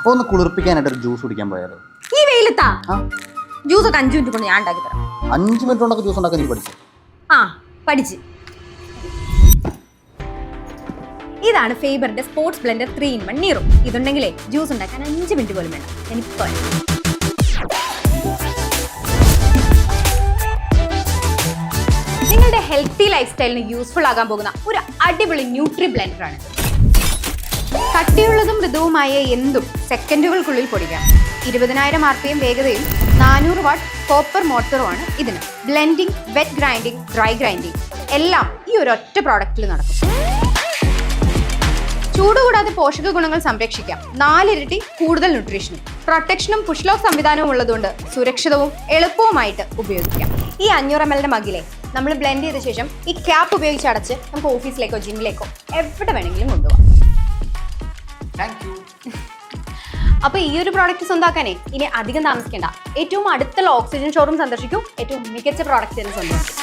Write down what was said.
ഒന്ന് കുളിർപ്പിക്കാനായിട്ട് ഒരു ജ്യൂസ് കുടിക്കാൻ പോയാലോ? ഈ വെയിലത്താ ജ്യൂസ് ഒക്കെ 5 മിനിറ്റ് കൊണ്ട് ഞാൻ ഉണ്ടാക്കി തരാം. 5 മിനിറ്റ് കൊണ്ടൊക്കെ ജ്യൂസ് ഉണ്ടാക്കാൻ നീ പഠിച്ചു? പഠിച്ച്. ഇതാണ് ഫേബറിന്റെ സ്പോർട്സ് ബ്ലെൻഡർ 3-in-1 നീറോ. ഇതുണ്ടെങ്കിലേ ജ്യൂസ് ഉണ്ടാക്കാൻ 5 മിനിറ്റ് പോലും വേണ്ട. എനിക്കിപ്പോ നിങ്ങളുടെ ഹെൽത്തി ലൈഫ് സ്റ്റൈലിന് യൂസ്ഫുൾ ആകാൻ പോകുന്ന ഒരു അടിപൊളി ന്യൂട്രി ബ്ലെൻഡർ ആണ്. കട്ടിയുള്ളതും മൃദുവുമായ എന്തും സെക്കൻഡുകൾക്കുള്ളിൽ പൊടിക്കാം. 20,000 RPM വേഗതയും 400 വാട്ട് കോപ്പർ മോട്ടറുമാണ് ഇതിന്. Blending, wet grinding, dry grinding എല്ലാം ഈ ഒരൊറ്റ പ്രോഡക്റ്റിൽ നടക്കും. ചൂടുകൂടാതെ പോഷക ഗുണങ്ങൾ സംരക്ഷിക്കാം. 4 ഇരട്ടി കൂടുതൽ ന്യൂട്രീഷനും പ്രൊട്ടക്ഷനും പുഷ് ലോക്ക് സംവിധാനവും ഉള്ളതുകൊണ്ട് സുരക്ഷിതവും എളുപ്പവുമായിട്ട് ഉപയോഗിക്കാം. ഈ 500 ml മഗ്ഗിലെ നമ്മൾ ബ്ലെൻഡ് ചെയ്ത ശേഷം ഈ ക്യാപ്പ് ഉപയോഗിച്ച് അടച്ച് നമുക്ക് ഓഫീസിലേക്കോ ജിമ്മിലേക്കോ എവിടെ വേണമെങ്കിലും കൊണ്ടുപോകാം. അപ്പൊ ഈ ഒരു പ്രോഡക്റ്റ് സ്വന്തമാക്കാനേ ഇനി അധികം താമസിക്കേണ്ട. ഏറ്റവും അടുത്തുള്ള ഓക്സിജൻ ഷോറൂം സന്ദർശിക്കൂ. ഏറ്റവും മികച്ച പ്രോഡക്റ്റ് തന്നെ സ്വന്തമാക്കും.